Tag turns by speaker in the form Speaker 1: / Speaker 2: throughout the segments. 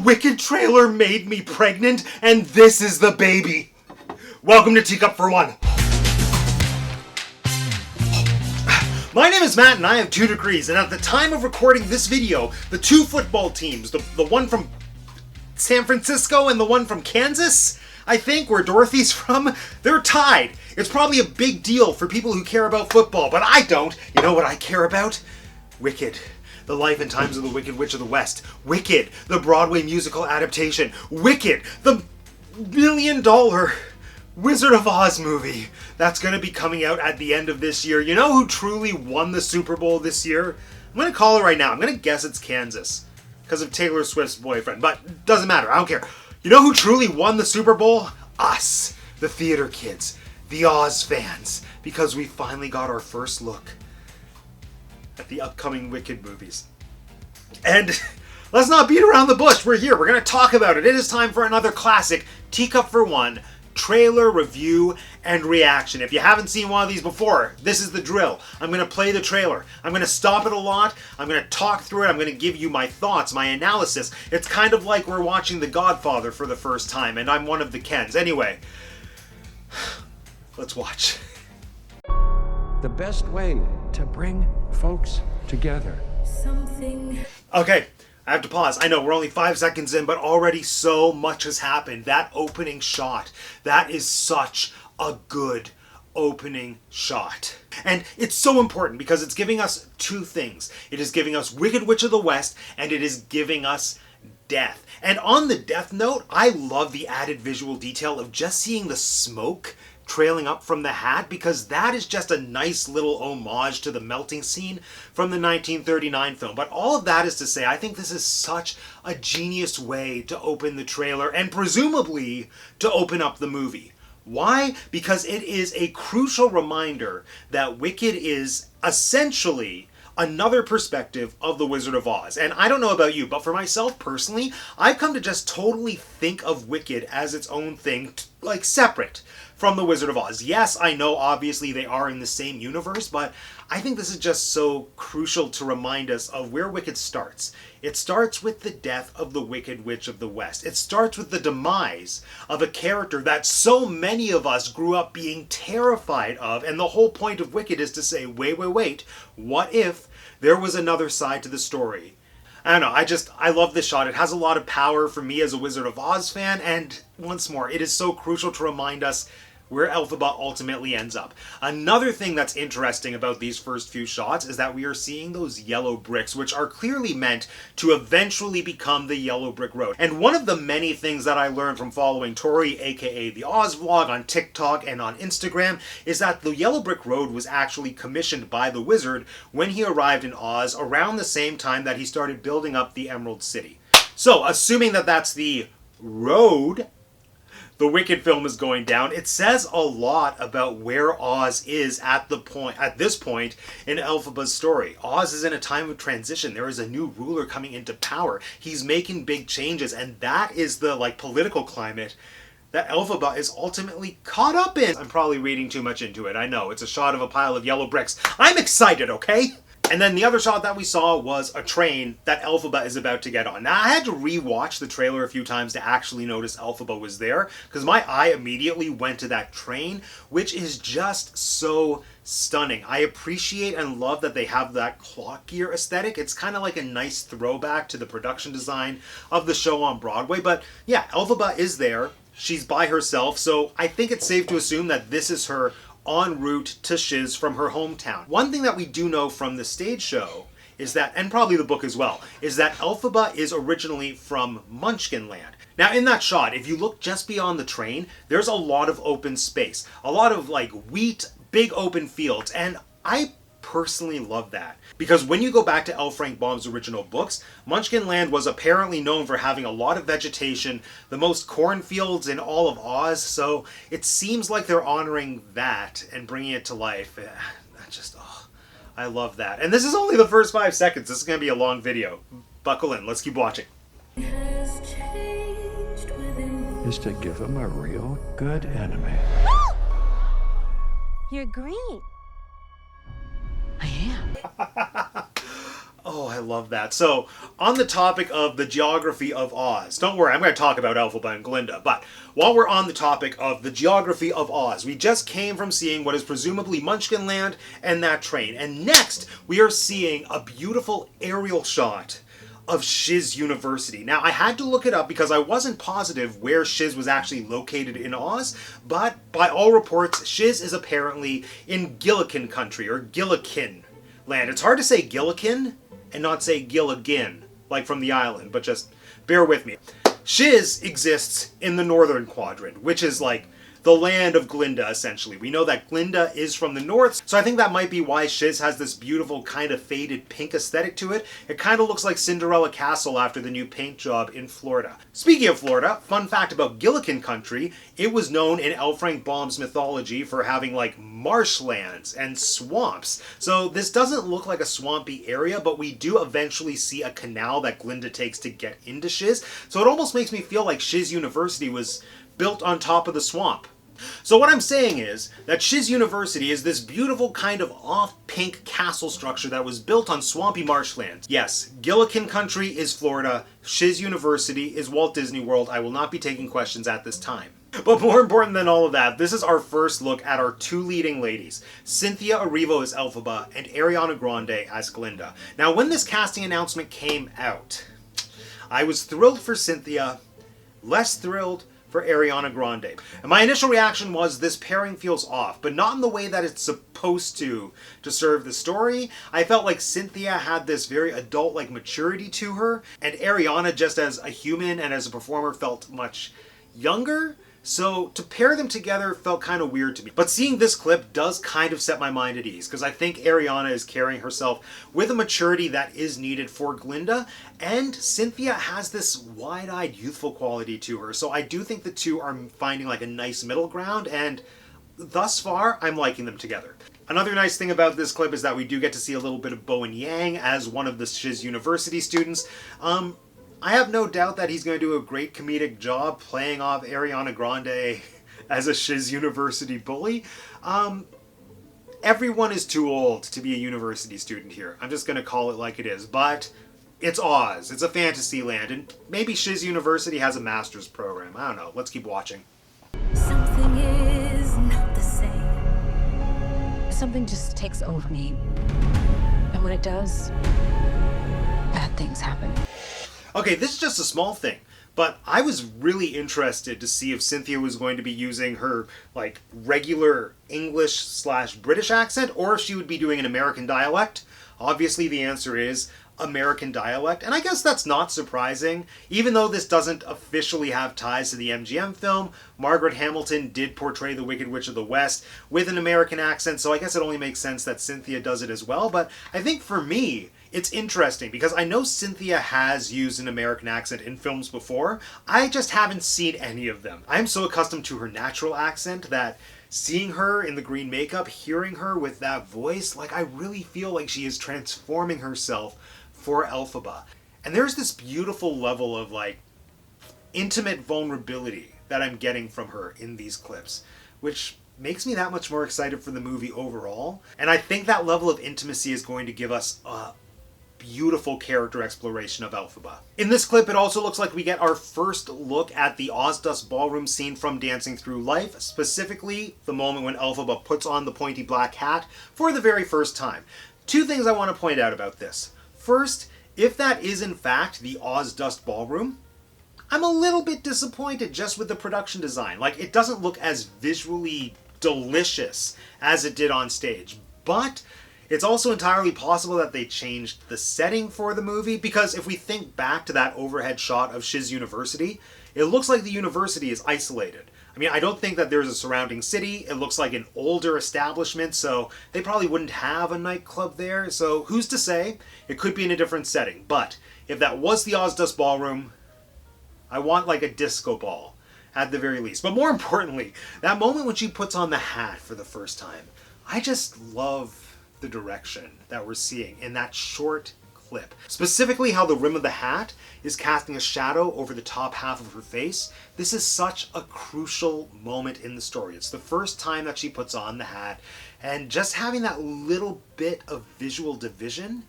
Speaker 1: Wicked trailer made me pregnant, and this is the baby. Welcome to Teacup for One. My name is Matt and I have 2 degrees, and at the time of recording this video, the 2 football teams, the one from San Francisco and the one from Kansas, I think, where Dorothy's from, they're tied. It's probably a big deal for people who care about football, but I don't. You know what I care about? Wicked. The Life and Times of the Wicked Witch of the West. Wicked. The Broadway musical adaptation. Wicked. The $1 million Wizard of Oz movie that's going to be coming out at the end of this year. You know who truly won the Super Bowl this year? I'm going to call it right now. I'm going to guess it's Kansas because of Taylor Swift's boyfriend, but it doesn't matter. I don't care. You know who truly won the Super Bowl? Us, the theater kids, the Oz fans, because we finally got our first look at the upcoming Wicked movies. And let's not beat around the bush. We're here. We're going to talk about it. It is time for another classic Teacup for One trailer review and reaction. If you haven't seen one of these before, this is the drill. I'm going to play the trailer. I'm going to stop it a lot. I'm going to talk through it. I'm going to give you my thoughts, my analysis. It's kind of like we're watching The Godfather for the first time, and I'm one of the Kens. Anyway, let's watch.
Speaker 2: The best way to bring folks together.
Speaker 1: Okay. I have to pause. I know we're only 5 seconds in, but already so much has happened. That opening shot, that is such a good opening shot. And it's so important because it's giving us 2 things. It is giving us Wicked Witch of the West, and it is giving us death. And on the death note, I love the added visual detail of just seeing the smoke trailing up from the hat, because that is just a nice little homage to the melting scene from the 1939 film. But all of that is to say, I think this is such a genius way to open the trailer and presumably to open up the movie. Why? Because it is a crucial reminder that Wicked is essentially another perspective of the Wizard of Oz. And I don't know about you, but for myself personally, I've come to just totally think of Wicked as its own thing, like separate from the Wizard of Oz. Yes, I know obviously they are in the same universe, but I think this is just so crucial to remind us of where Wicked starts. It starts with the death of the Wicked Witch of the West. It starts with the demise of a character that so many of us grew up being terrified of, and the whole point of Wicked is to say, wait, what if there was another side to the story? I don't know, I love this shot. It has a lot of power for me as a Wizard of Oz fan, and once more, it is so crucial to remind us where Elphaba ultimately ends up. Another thing that's interesting about these first few shots is that we are seeing those yellow bricks, which are clearly meant to eventually become the Yellow Brick Road. And one of the many things that I learned from following Tori, aka the Oz Vlog, on TikTok and on Instagram, is that the Yellow Brick Road was actually commissioned by the wizard when he arrived in Oz around the same time that he started building up the Emerald City. So, assuming that that's the road the Wicked film is going down, it says a lot about where Oz is at this point in Elphaba's story. Oz is in a time of transition. There is a new ruler coming into power. He's making big changes, and that is the political climate that Elphaba is ultimately caught up in. I'm probably reading too much into it. I know, it's a shot of a pile of yellow bricks. I'm excited, okay? And then the other shot that we saw was a train that Elphaba is about to get on. Now, I had to re-watch the trailer a few times to actually notice Elphaba was there, because my eye immediately went to that train, which is just so stunning. I appreciate and love that they have that clock gear aesthetic. It's kind of like a nice throwback to the production design of the show on Broadway. But yeah, Elphaba is there. She's by herself, so I think it's safe to assume that this is her en route to Shiz from her hometown. One thing that we do know from the stage show is that, and probably the book as well, is that Elphaba is originally from Munchkinland. Now in that shot, if you look just beyond the train, there's a lot of open space. A lot of wheat, big open fields, and I personally love that. Because when you go back to L. Frank Baum's original books, Munchkinland was apparently known for having a lot of vegetation, the most cornfields in all of Oz, so it seems like they're honoring that and bringing it to life. I love that. And this is only the first 5 seconds. This is going to be a long video. Buckle in. Let's keep watching.
Speaker 2: Is to give him a real good enemy.
Speaker 3: You're green. I am.
Speaker 1: Oh, I love that. So, on the topic of the geography of Oz, don't worry, I'm going to talk about Elphaba and Glinda, but while we're on the topic of the geography of Oz, we just came from seeing what is presumably Munchkinland and that train, and next we are seeing a beautiful aerial shot of Shiz University. Now, I had to look it up because I wasn't positive where Shiz was actually located in Oz, but by all reports, Shiz is apparently in Gillikin country, or Gillikin land. It's hard to say Gillikin and not say Gilligan, like from the island, but just bear with me. Shiz exists in the northern quadrant, which is like the land of Glinda, essentially. We know that Glinda is from the north, so I think that might be why Shiz has this beautiful kind of faded pink aesthetic to it. It kind of looks like Cinderella Castle after the new paint job in Florida. Speaking of Florida, fun fact about Gillikin country, it was known in L. Frank Baum's mythology for having like marshlands and swamps. So this doesn't look like a swampy area, but we do eventually see a canal that Glinda takes to get into Shiz. So it almost makes me feel like Shiz University was built on top of the swamp. So what I'm saying is that Shiz University is this beautiful kind of off-pink castle structure that was built on swampy marshlands. Yes, Gillikin country is Florida, Shiz University is Walt Disney World. I will not be taking questions at this time. But more important than all of that, this is our first look at our two leading ladies. Cynthia Erivo as Elphaba and Ariana Grande as Glinda. Now when this casting announcement came out, I was thrilled for Cynthia, less thrilled for Ariana Grande. And my initial reaction was this pairing feels off, but not in the way that it's supposed to serve the story. I felt like Cynthia had this very adult-like maturity to her, and Ariana, just as a human and as a performer, felt much younger. So to pair them together felt kind of weird to me. But seeing this clip does kind of set my mind at ease, because I think Ariana is carrying herself with a maturity that is needed for Glinda, and Cynthia has this wide-eyed youthful quality to her. So I do think the two are finding like a nice middle ground, and thus far I'm liking them together. Another nice thing about this clip is that we do get to see a little bit of Bowen Yang as one of the Shiz University students. I have no doubt that he's going to do a great comedic job playing off Ariana Grande as a Shiz University bully. Everyone is too old to be a university student here. I'm just going to call it like it is. But it's Oz. It's a fantasy land. And maybe Shiz University has a master's program. I don't know. Let's keep watching.
Speaker 3: Something is not the same. Something just takes over me. And when it does, bad things happen.
Speaker 1: Okay, this is just a small thing, but I was really interested to see if Cynthia was going to be using her, like, regular English/British accent, or if she would be doing an American dialect. Obviously, the answer is American dialect, and I guess that's not surprising. Even though this doesn't officially have ties to the MGM film, Margaret Hamilton did portray the Wicked Witch of the West with an American accent, so I guess it only makes sense that Cynthia does it as well. But I think for me, it's interesting because I know Cynthia has used an American accent in films before. I just haven't seen any of them. I'm so accustomed to her natural accent that seeing her in the green makeup, hearing her with that voice, like I really feel like she is transforming herself for Elphaba. And there's this beautiful level of like intimate vulnerability that I'm getting from her in these clips, which makes me that much more excited for the movie overall. And I think that level of intimacy is going to give us a beautiful character exploration of Elphaba. In this clip, it also looks like we get our first look at the Ozdust ballroom scene from Dancing Through Life, specifically the moment when Elphaba puts on the pointy black hat for the very first time. Two things I want to point out about this. First, if that is in fact the Ozdust ballroom, I'm a little bit disappointed just with the production design. Like, it doesn't look as visually delicious as it did on stage, but it's also entirely possible that they changed the setting for the movie, because if we think back to that overhead shot of Shiz University, it looks like the university is isolated. I mean, I don't think that there's a surrounding city. It looks like an older establishment, so they probably wouldn't have a nightclub there. So who's to say? It could be in a different setting. But if that was the Ozdust ballroom, I want like a disco ball at the very least. But more importantly, that moment when she puts on the hat for the first time, I just love the direction that we're seeing in that short clip. Specifically how the rim of the hat is casting a shadow over the top half of her face. This is such a crucial moment in the story. It's the first time that she puts on the hat, and just having that little bit of visual division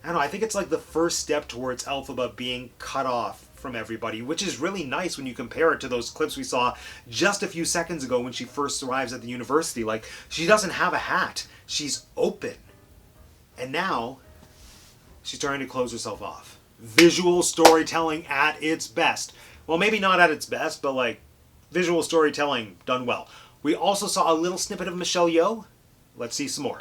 Speaker 1: I don't know, I think it's like the first step towards Elphaba being cut off from everybody, which is really nice when you compare it to those clips we saw just a few seconds ago when she first arrives at the university. Like, she doesn't have a hat. She's open. And now, she's starting to close herself off. Visual storytelling at its best. Well, maybe not at its best, but like, visual storytelling done well. We also saw a little snippet of Michelle Yeoh. Let's see some more.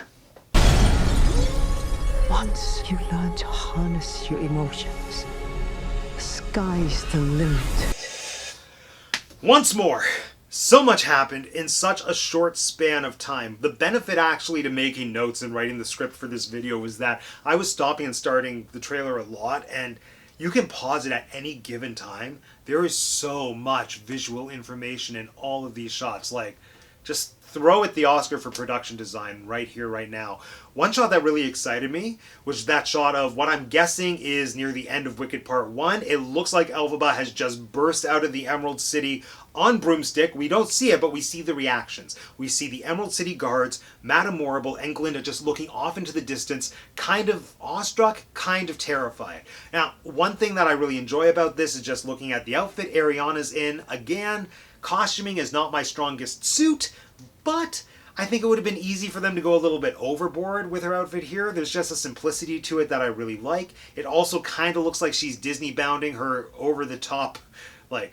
Speaker 4: Once you learn to harness your emotions, the sky's the limit.
Speaker 1: Once more, so much happened in such a short span of time. The benefit actually to making notes and writing the script for this video was that I was stopping and starting the trailer a lot, and you can pause it at any given time. There is so much visual information in all of these shots. Like, just throw it the Oscar for production design right here, right now. One shot that really excited me was that shot of what I'm guessing is near the end of Wicked Part 1. It looks like Elphaba has just burst out of the Emerald City on broomstick. We don't see it, but we see the reactions. We see the Emerald City guards, Madame Morrible, and Glinda just looking off into the distance, kind of awestruck, kind of terrified. Now, one thing that I really enjoy about this is just looking at the outfit Ariana's in. Again, costuming is not my strongest suit, but I think it would have been easy for them to go a little bit overboard with her outfit here. There's just a simplicity to it that I really like. It also kind of looks like she's Disney bounding her over-the-top, like,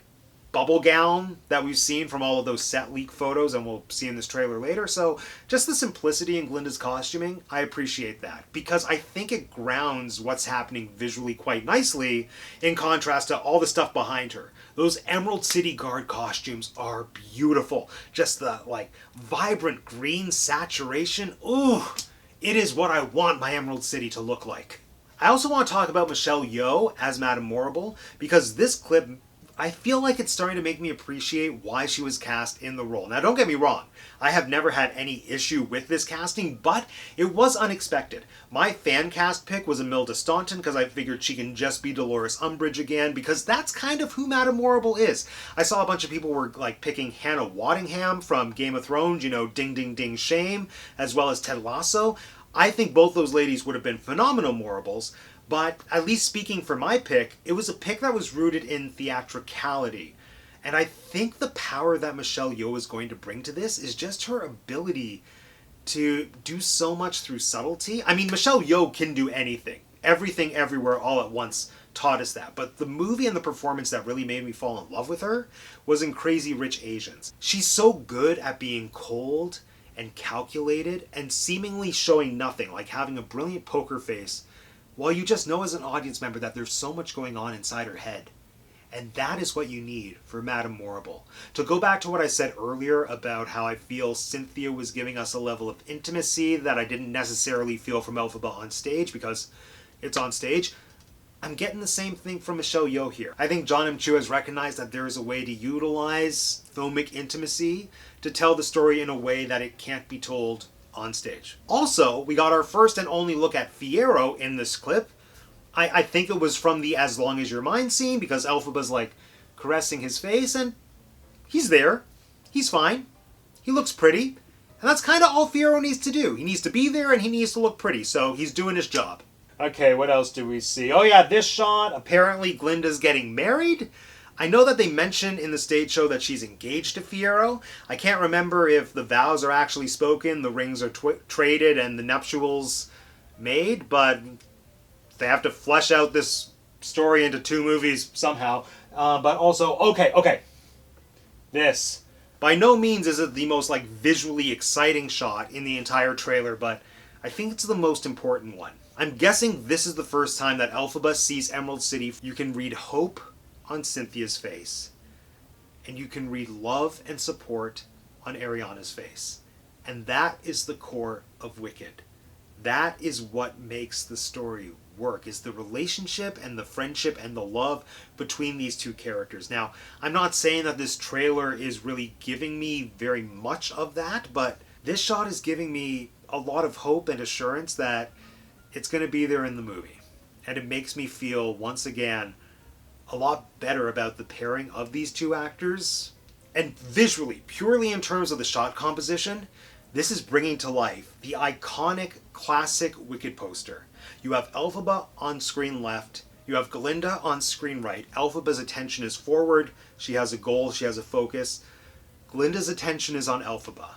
Speaker 1: bubble gown that we've seen from all of those set leak photos and we'll see in this trailer later. So just the simplicity in Glinda's costuming, I appreciate that because I think it grounds what's happening visually quite nicely in contrast to all the stuff behind her. Those Emerald City Guard costumes are beautiful. Just the like vibrant green saturation. Ooh, it is what I want my Emerald City to look like. I also want to talk about Michelle Yeoh as Madame Morrible because this clip, I feel like it's starting to make me appreciate why she was cast in the role. Now, don't get me wrong. I have never had any issue with this casting, but it was unexpected. My fan cast pick was Imelda Staunton because I figured she can just be Dolores Umbridge again because that's kind of who Madame Morrible is. I saw a bunch of people were like picking Hannah Waddingham from Game of Thrones, you know, Ding Ding Ding Shame, as well as Ted Lasso. I think both those ladies would have been phenomenal Morribles. But at least speaking for my pick, it was a pick that was rooted in theatricality. And I think the power that Michelle Yeoh is going to bring to this is just her ability to do so much through subtlety. I mean, Michelle Yeoh can do anything. Everything, everywhere, all at once taught us that. But the movie and the performance that really made me fall in love with her was in Crazy Rich Asians. She's so good at being cold and calculated and seemingly showing nothing, like having a brilliant poker face, while you just know as an audience member that there's so much going on inside her head. And that is what you need for Madame Morrible. To go back to what I said earlier about how I feel Cynthia was giving us a level of intimacy that I didn't necessarily feel from Elphaba on stage because it's on stage, I'm getting the same thing from Michelle Yeoh here. I think John M. Chu has recognized that there is a way to utilize filmic intimacy to tell the story in a way that it can't be told on stage. Also, we got our first and only look at Fiyero in this clip. I think it was from the As Long As Your Mind scene because Elphaba's like caressing his face and he's there. He's fine. He looks pretty. And that's kind of all Fiyero needs to do. He needs to be there and he needs to look pretty. So he's doing his job. Okay, what else do we see? Oh yeah, this shot. Apparently Glinda's getting married. I know that they mentioned in the stage show that she's engaged to Fiyero. I can't remember if the vows are actually spoken, the rings are traded, and the nuptials made, but they have to flesh out this story into 2 movies somehow. But also, okay. This. By no means is it the most like visually exciting shot in the entire trailer, but I think it's the most important one. I'm guessing this is the first time that Elphaba sees Emerald City. You can read hope on Cynthia's face, and you can read love and support on Ariana's face. And that is the core of Wicked. That is what makes the story work, is the relationship and the friendship and the love between these two characters. Now, I'm not saying that this trailer is really giving me very much of that, but this shot is giving me a lot of hope and assurance that it's going to be there in the movie. And it makes me feel, once again, a lot better about the pairing of these two actors. And visually, purely in terms of the shot composition, this is bringing to life the iconic classic Wicked poster. You have Elphaba on screen left. You have Glinda on screen right. Elphaba's attention is forward. She has a goal. She has a focus. Glinda's attention is on Elphaba.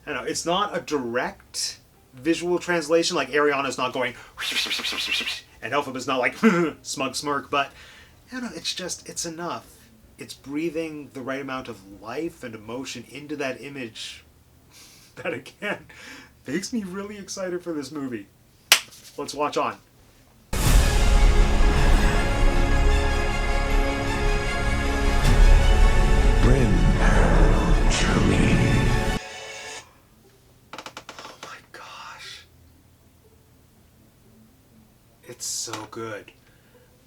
Speaker 1: I know, it's not a direct visual translation, like Ariana's not going and Elphaba's not like smug smirk, but I don't know, it's enough. It's breathing the right amount of life and emotion into that image that, again, makes me really excited for this movie. Let's watch on.
Speaker 2: Bring her to me.
Speaker 1: It's so good.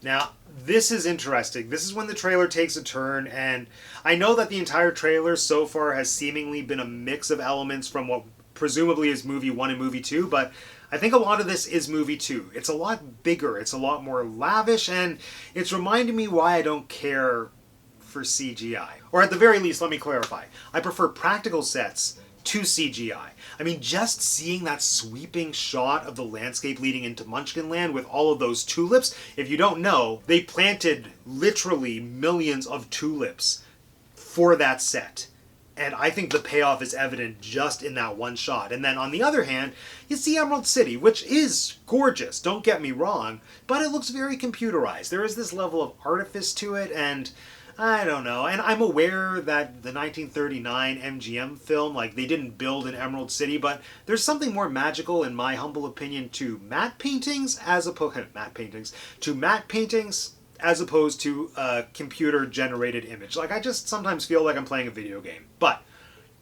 Speaker 1: Now, this is interesting. This is when the trailer takes a turn, and I know that the entire trailer so far has seemingly been a mix of elements from what presumably is movie 1 and movie 2, but I think a lot of this is movie 2. It's a lot bigger, it's a lot more lavish, and it's reminding me why I don't care for CGI. Or at the very least, let me clarify. I prefer practical sets to CGI. I mean, just seeing that sweeping shot of the landscape leading into Munchkinland with all of those tulips, if you don't know, they planted literally millions of tulips for that set. And I think the payoff is evident just in that one shot. And then on the other hand, you see Emerald City, which is gorgeous, don't get me wrong, but it looks very computerized. There is this level of artifice to it, and I don't know. And I'm aware that the 1939 MGM film, like, they didn't build an Emerald City, but there's something more magical, in my humble opinion, to matte paintings as opposed to a computer-generated image. Like, I just sometimes feel like I'm playing a video game. But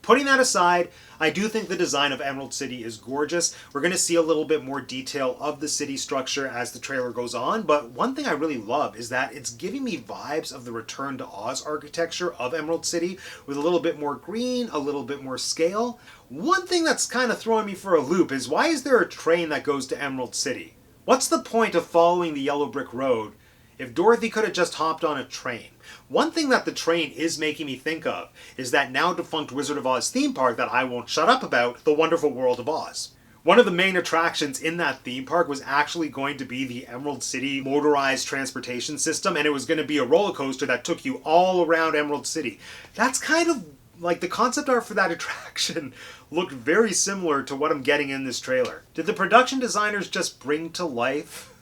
Speaker 1: putting that aside, I do think the design of Emerald City is gorgeous. We're going to see a little bit more detail of the city structure as the trailer goes on, but one thing I really love is that it's giving me vibes of the Return to Oz architecture of Emerald City, with a little bit more green, a little bit more scale. One thing that's kind of throwing me for a loop is, why is there a train that goes to Emerald City? What's the point of following the yellow brick road if Dorothy could have just hopped on a train? One thing that the train is making me think of is that now defunct Wizard of Oz theme park that I won't shut up about, The Wonderful World of Oz. One of the main attractions in that theme park was actually going to be the Emerald City motorized transportation system, and it was going to be a roller coaster that took you all around Emerald City. That's kind of like, the concept art for that attraction looked very similar to what I'm getting in this trailer. Did the production designers just bring to life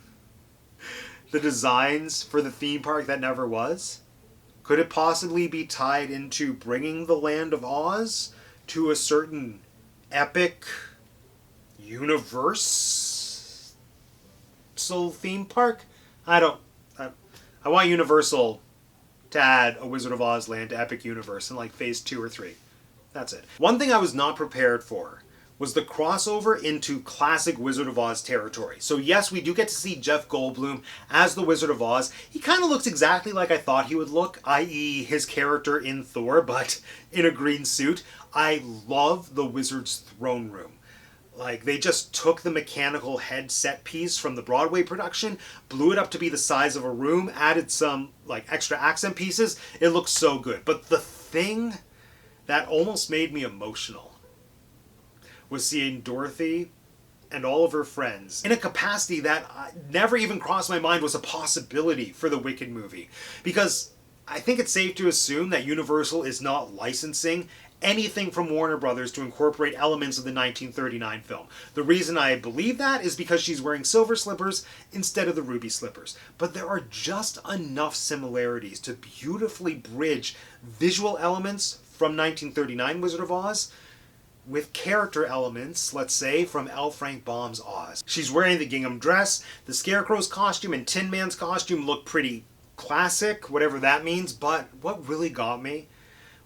Speaker 1: the designs for the theme park that never was? Could it possibly be tied into bringing the Land of Oz to a certain epic universal theme park? I want Universal to add a Wizard of Oz land to Epic Universe in like phase 2 or 3. That's it. One thing I was not prepared for was the crossover into classic Wizard of Oz territory. So yes, we do get to see Jeff Goldblum as the Wizard of Oz. He kind of looks exactly like I thought he would look, i.e. his character in Thor, but in a green suit. I love the Wizard's throne room. Like, they just took the mechanical head set piece from the Broadway production, blew it up to be the size of a room, added some like extra accent pieces. It looks so good. But the thing that almost made me emotional was seeing Dorothy and all of her friends in a capacity that never even crossed my mind was a possibility for the Wicked movie. Because I think it's safe to assume that Universal is not licensing anything from Warner Brothers to incorporate elements of the 1939 film. The reason I believe that is because she's wearing silver slippers instead of the ruby slippers. But there are just enough similarities to beautifully bridge visual elements from 1939 Wizard of Oz with character elements, let's say, from L. Frank Baum's Oz. She's wearing the gingham dress, the Scarecrow's costume and Tin Man's costume look pretty classic, whatever that means, but what really got me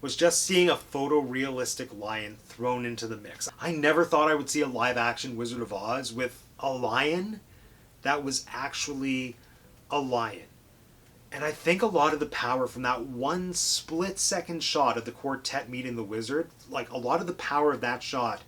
Speaker 1: was just seeing a photorealistic lion thrown into the mix. I never thought I would see a live-action Wizard of Oz with a lion that was actually a lion. And I think a lot of the power from that one split-second shot of the quartet meeting the wizard, like, a lot of the power of that shot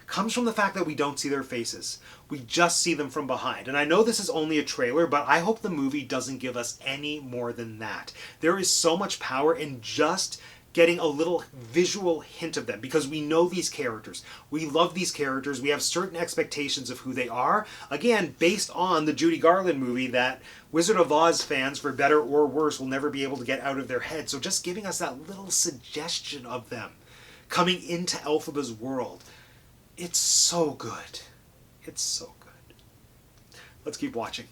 Speaker 1: comes from the fact that we don't see their faces. We just see them from behind. And I know this is only a trailer, but I hope the movie doesn't give us any more than that. There is so much power in just getting a little visual hint of them, because we know these characters. We love these characters. We have certain expectations of who they are. Again, based on the Judy Garland movie that Wizard of Oz fans, for better or worse, will never be able to get out of their head. So just giving us that little suggestion of them coming into Elphaba's world. It's so good. It's so good. Let's keep watching.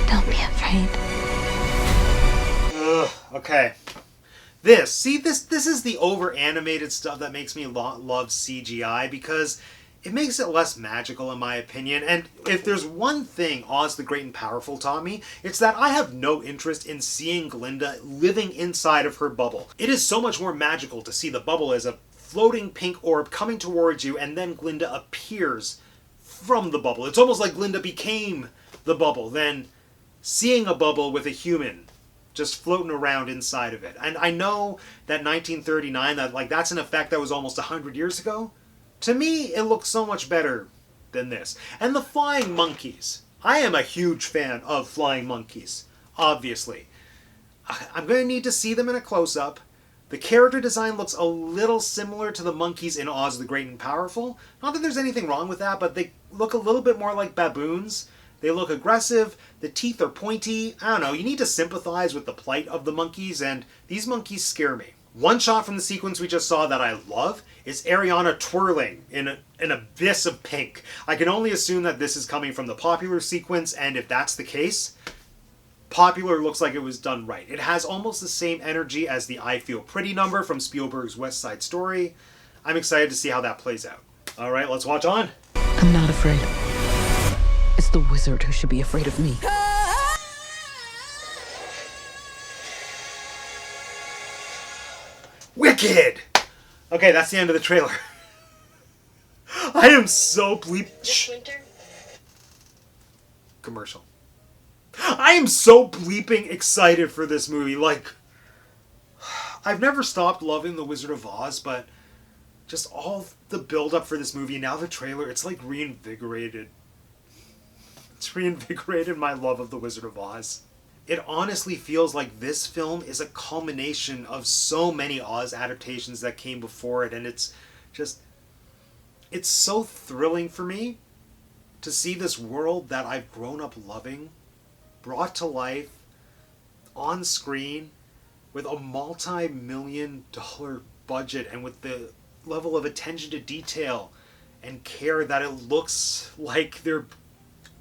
Speaker 3: Don't be afraid.
Speaker 1: Ugh, okay. This is the over-animated stuff that makes me love CGI, because it makes it less magical, in my opinion. And if there's one thing Oz the Great and Powerful taught me, it's that I have no interest in seeing Glinda living inside of her bubble. It is so much more magical to see the bubble as a floating pink orb coming towards you, and then Glinda appears from the bubble. It's almost like Glinda became the bubble, then seeing a bubble with a human just floating around inside of it. And I know that 1939, that's an effect that was almost 100 years ago. To me, it looks so much better than this. And the flying monkeys. I am a huge fan of flying monkeys, obviously. I'm going to need to see them in a close-up. The character design looks a little similar to the monkeys in Oz the Great and Powerful. Not that there's anything wrong with that, but they look a little bit more like baboons. They look aggressive, the teeth are pointy. I don't know, you need to sympathize with the plight of the monkeys, and these monkeys scare me. One shot from the sequence we just saw that I love is Ariana twirling in an abyss of pink. I can only assume that this is coming from the Popular sequence, and if that's the case, Popular looks like it was done right. It has almost the same energy as the I Feel Pretty number from Spielberg's West Side Story. I'm excited to see how that plays out. Alright, let's watch on.
Speaker 5: I'm not afraid. It's the wizard who should be afraid of me.
Speaker 1: Wicked! Okay, that's the end of the trailer. I am so commercial. I am so bleeping excited for this movie. Like, I've never stopped loving The Wizard of Oz, but just all the build-up for this movie, now the trailer, it's like reinvigorated. It's reinvigorated my love of The Wizard of Oz. It honestly feels like this film is a culmination of so many Oz adaptations that came before it, and it's so thrilling for me to see this world that I've grown up loving brought to life on screen with a multi-million-dollar budget and with the level of attention to detail and care that it looks like they're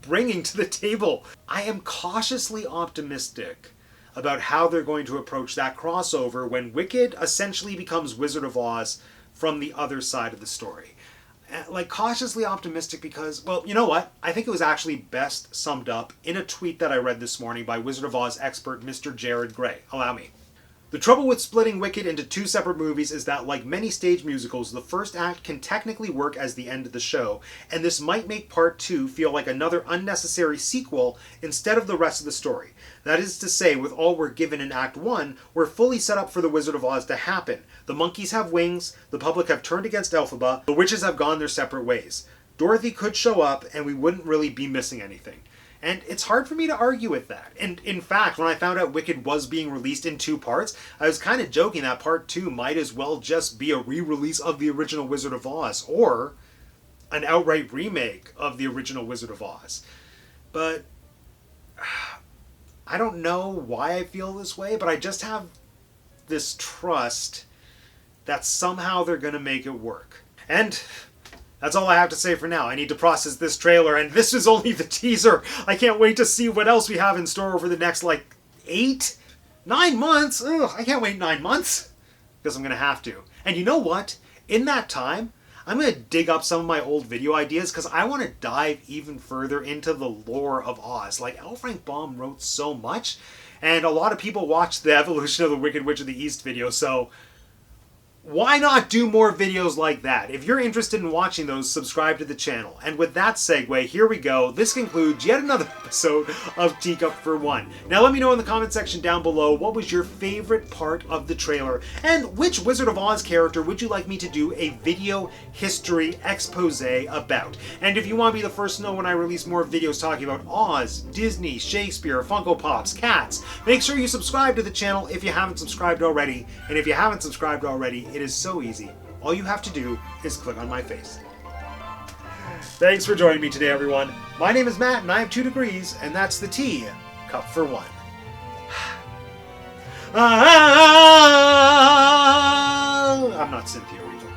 Speaker 1: bringing to the table. I am cautiously optimistic about how they're going to approach that crossover when Wicked essentially becomes Wizard of Oz from the other side of the story. Like, cautiously optimistic because, well, you know what? I think it was actually best summed up in a tweet that I read this morning by Wizard of Oz expert Mr. Jared Gray. Allow me. The trouble with splitting Wicked into two separate movies is that, like many stage musicals, the first act can technically work as the end of the show, and this might make part 2 feel like another unnecessary sequel instead of the rest of the story. That is to say, with all we're given in Act 1, we're fully set up for The Wizard of Oz to happen. The monkeys have wings, the public have turned against Elphaba, the witches have gone their separate ways. Dorothy could show up, and we wouldn't really be missing anything. And it's hard for me to argue with that. And in fact, when I found out Wicked was being released in 2 parts, I was kind of joking that part 2 might as well just be a re-release of the original Wizard of Oz, or an outright remake of the original Wizard of Oz. But I don't know why I feel this way, but I just have this trust that somehow they're going to make it work. And that's all I have to say for now. I need to process this trailer, and this is only the teaser. I can't wait to see what else we have in store over the next, 9 months. Ugh, I can't wait 9 months. Because I'm going to have to. And you know what? In that time, I'm going to dig up some of my old video ideas because I want to dive even further into the lore of Oz. Like, L. Frank Baum wrote so much, and a lot of people watched the Evolution of the Wicked Witch of the East video, so why not do more videos like that? If you're interested in watching those, subscribe to the channel. And with that segue, here we go. This concludes yet another episode of Teacup for One. Now let me know in the comment section down below what was your favorite part of the trailer, and which Wizard of Oz character would you like me to do a video history expose about. And if you want to be the first to know when I release more videos talking about Oz, Disney, Shakespeare, Funko Pops, cats, make sure you subscribe to the channel if you haven't subscribed already. And if you haven't subscribed already, it is so easy. All you have to do is click on my face. Thanks for joining me today, everyone. My name is Matt, and I have 2 degrees, and that's the Teacup for One. I'm not Cynthia Erivo.